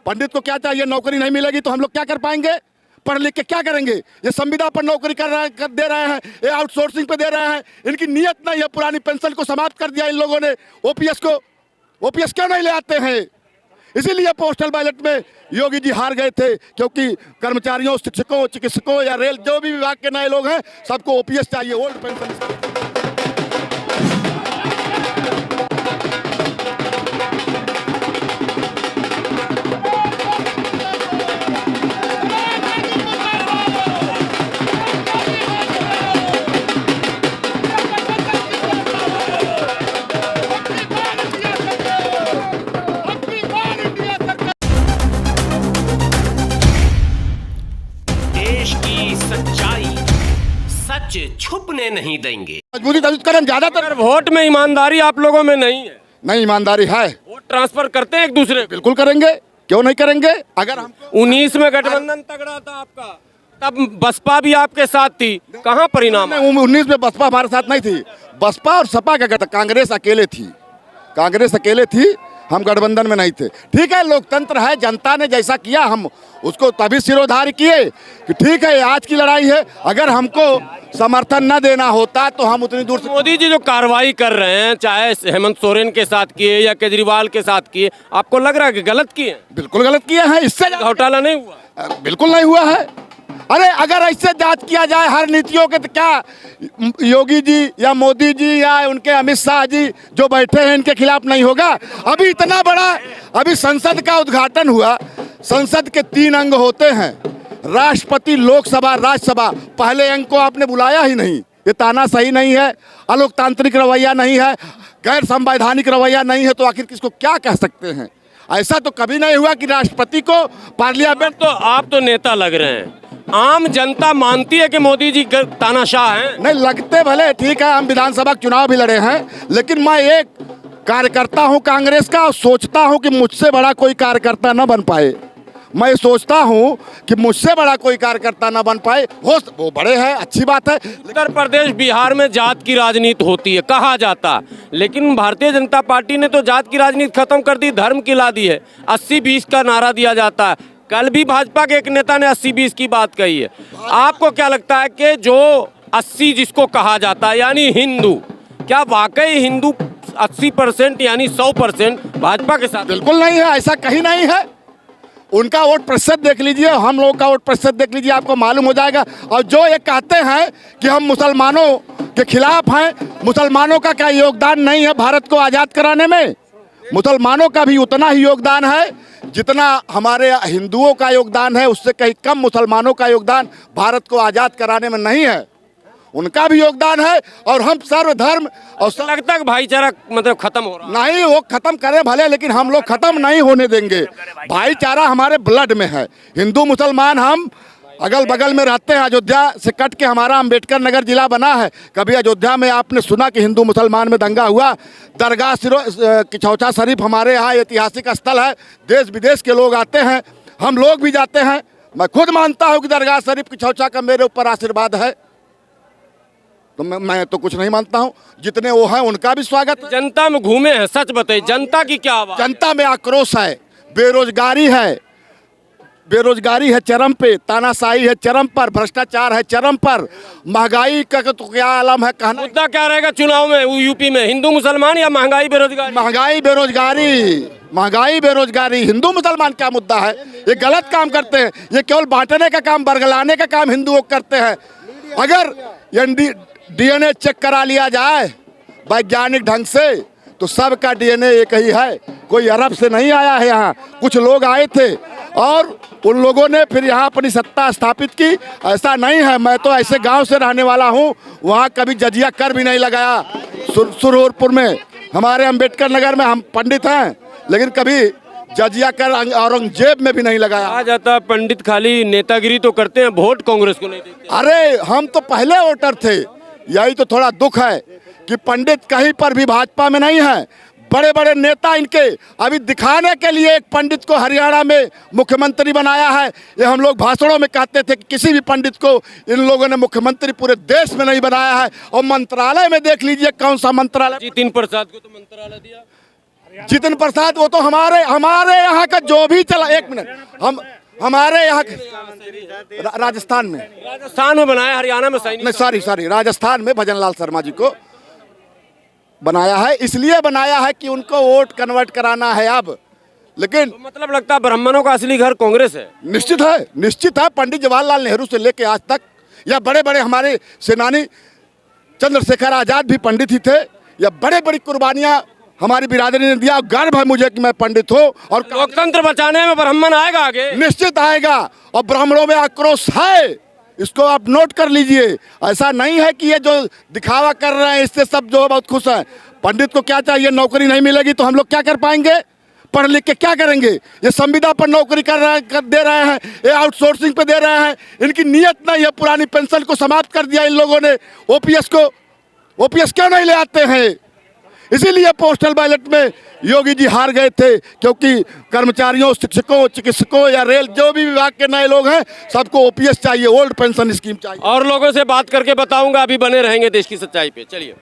पंडित को क्या चाहिए? नौकरी नहीं मिलेगी तो हम लोग क्या कर पाएंगे? पढ़ लिख के क्या करेंगे? ये संविदा पर नौकरी दे रहे हैं, ये आउटसोर्सिंग पे दे रहे हैं। इनकी नीयत नहीं है, पुरानी पेंशन को समाप्त कर दिया इन लोगों ने। ओपीएस क्यों नहीं ले आते हैं? इसीलिए पोस्टल बैलेट में योगी जी हार गए थे, क्योंकि कर्मचारियों, शिक्षकों, चिकित्सकों या रेल जो भी विभाग के नए लोग हैं सबको ओपीएस चाहिए, ओल्ड पेंशन। सच छुपने नहीं देंगे। मजबूरीकरण ज्यादातर वोट में ईमानदारी आप लोगों में नहीं है। नहीं, ईमानदारी है। वोट ट्रांसफर करते हैं एक दूसरे। बिल्कुल करेंगे, क्यों नहीं करेंगे? अगर हम 19 में गठबंधन तगड़ा था आपका, तब बसपा भी आपके साथ थी, कहाँ परिणाम? 19 में बसपा हमारे साथ नहीं थी। बसपा और सपा का गठबंधन, कांग्रेस अकेले थी, हम गठबंधन में नहीं थे। ठीक है, लोकतंत्र है, जनता ने जैसा किया हम उसको तभी सिरोधार्य किए कि ठीक है आज की लड़ाई है। अगर हमको समर्थन न देना होता तो हम उतनी दूर से। मोदी जी जो कार्रवाई कर रहे हैं, चाहे हेमंत सोरेन के साथ किए या केजरीवाल के साथ किए, आपको लग रहा है कि गलत किए? बिल्कुल गलत किए हैं। इससे घोटाला नहीं हुआ? बिल्कुल नहीं हुआ है। अरे अगर ऐसे जांच किया जाए हर नीतियों के, तो क्या योगी जी या मोदी जी या उनके अमित शाह जी जो बैठे हैं इनके खिलाफ नहीं होगा? अभी इतना बड़ा, अभी संसद का उद्घाटन हुआ। संसद के 3 अंग होते हैं, राष्ट्रपति, लोकसभा, राज्यसभा। पहले अंग को आपने बुलाया ही नहीं। ये तानाशाही नहीं है, अलोकतांत्रिक रवैया नहीं है, गैर संवैधानिक रवैया नहीं है, तो आखिर किसको क्या कह सकते हैं? ऐसा तो कभी नहीं हुआ कि राष्ट्रपति को पार्लियामेंट। तो आप तो नेता लग रहे हैं, आम जनता मानती है कि मोदी जी तानाशाह हैं? नहीं लगते, भले ठीक है, हम विधानसभा चुनाव भी लड़े हैं, लेकिन मैं एक कार्यकर्ता हूं कांग्रेस का और सोचता हूं कि मुझसे बड़ा कोई कार्यकर्ता न बन पाए। मैं सोचता हूं कि मुझसे बड़ा कोई कार्यकर्ता न बन पाए। वो बड़े हैं, अच्छी बात है। उत्तर प्रदेश, बिहार में जात की राजनीति होती है कहा जाता, लेकिन भारतीय जनता पार्टी ने तो जात की राजनीति खत्म कर दी, धर्म की ला दी है। 80-20 का नारा दिया जाता है। कल भी भाजपा के एक नेता ने 80-20 की बात कही है। आपको क्या लगता है कि जो 80 जिसको कहा जाता है यानी हिंदू, क्या वाकई हिंदू 80% यानी 100% भाजपा के साथ? बिल्कुल नहीं है, ऐसा कहीं नहीं है। उनका वोट प्रतिशत देख लीजिए, हम लोग का वोट प्रतिशत देख लीजिए, आपको मालूम हो जाएगा। और जो ये कहते हैं कि हम मुसलमानों के खिलाफ हैं, मुसलमानों का क्या योगदान नहीं है भारत को आज़ाद कराने में? मुसलमानों का भी उतना ही योगदान है जितना हमारे हिंदुओं का योगदान है। उससे कहीं कम मुसलमानों का योगदान भारत को आज़ाद कराने में नहीं है। उनका भी योगदान है। और हम सर्वधर्म और लगता है भाईचारा मतलब खत्म हो रहा नहीं, वो खत्म करें भले, लेकिन हम लोग खत्म नहीं होने देंगे। भाईचारा हमारे ब्लड में है। हिंदू मुसलमान हम अगल बगल में रहते हैं। अयोध्या से कट के हमारा अंबेडकर नगर जिला बना है। कभी अयोध्या में आपने सुना कि हिंदू मुसलमान में दंगा हुआ? दरगाह किचौचा शरीफ हमारे यहाँ ऐतिहासिक स्थल है, देश विदेश के लोग आते हैं, हम लोग भी जाते हैं। मैं खुद मानता हूँ कि दरगाह शरीफ किचौचा का मेरे ऊपर आशीर्वाद है, तो मैं तो कुछ नहीं मानता हूँ। जितने वो हैं उनका भी स्वागत है। जनता में घूमे हैं, सच बताइए, जनता की क्या आवाज़? जनता में आक्रोश है, बेरोजगारी है चरम पे, तानाशाही है चरम पर, भ्रष्टाचार है चरम पर, महंगाई का तो क्या आलम है कहना। मुद्दा क्या रहेगा चुनाव में यूपी में, हिंदू मुसलमान या महंगाई बेरोजगारी? महंगाई बेरोजगारी। हिंदू मुसलमान क्या मुद्दा है? ये गलत काम करते हैं। ये केवल बांटने का काम, बरगलाने का काम हिंदुओं करते हैं। अगर डीएनए चेक करा लिया जाए वैज्ञानिक ढंग से तो सबका डीएनए एक ही है। कोई अरब से नहीं आया है। यहाँ कुछ लोग आए थे और उन लोगों ने फिर यहाँ अपनी सत्ता स्थापित की। ऐसा नहीं है। मैं तो ऐसे गांव से रहने वाला हूँ, वहाँ कभी जजिया कर भी नहीं लगाया। सुरपुर में हमारे अंबेडकर नगर में हम पंडित हैं, लेकिन कभी जजिया कर औरंगजेब में भी नहीं लगाया। आ जाता पंडित खाली नेतागिरी तो करते हैं, वोट कांग्रेस को नहीं देते। अरे हम तो पहले वोटर थे। यही तो थोड़ा दुख है कि पंडित कहीं पर भी भाजपा में नहीं है। बड़े बड़े नेता इनके अभी दिखाने के लिए एक पंडित को हरियाणा में मुख्यमंत्री बनाया है। ये हम लोग भाषणों में कहते थे कि किसी भी पंडित को इन लोगों ने मुख्यमंत्री पूरे देश में नहीं बनाया है। और मंत्रालय में देख लीजिए कौन सा मंत्रालय। जितिन प्रसाद को तो मंत्रालय दिया। जितिन प्रसाद वो तो हमारे यहाँ का जो भी चला, एक मिनट, हम हमारे यहाँ राजस्थान में बनाया, हरियाणा में सही नहीं, सॉरी राजस्थान में भजन लाल शर्मा जी को बनाया है, इसलिए बनाया है कि उनको वोट कन्वर्ट कराना है अब। लेकिन तो मतलब लगता है ब्राह्मणों का असली घर कांग्रेस है। निश्चित है। पंडित जवाहरलाल नेहरू से लेके आज तक, या बड़े बड़े हमारे सेनानी चंद्रशेखर आजाद भी पंडित ही थे, या बड़े बड़ी कुर्बानियां हमारी बिरादरी ने दिया। गर्व है मुझे कि मैं पंडित हूँ। और लोकतंत्र बचाने में ब्राह्मण आएगा आगे, निश्चित आएगा। और ब्राह्मणों में आक्रोश है, इसको आप नोट कर लीजिए। ऐसा नहीं है कि ये जो दिखावा कर रहे हैं इससे सब जो बहुत खुश हैं। पंडित को क्या चाहिए, नौकरी नहीं मिलेगी तो हम लोग क्या कर पाएंगे, पढ़ लिख के क्या करेंगे। ये संविदा पर नौकरी दे रहे हैं, ये आउटसोर्सिंग पे दे रहे हैं। इनकी नीयत नहीं है, पुरानी पेंशन को समाप्त कर दिया इन लोगों ने। ओपीएस क्यों नहीं ले आते हैं? इसीलिए पोस्टल बैलेट में योगी जी हार गए थे, क्योंकि कर्मचारियों, शिक्षकों, चिकित्सकों या रेल जो भी विभाग के नए लोग हैं सबको ओपीएस चाहिए, ओल्ड पेंशन स्कीम चाहिए। और लोगों से बात करके बताऊंगा, अभी बने रहेंगे देश की सच्चाई पे। चलिए।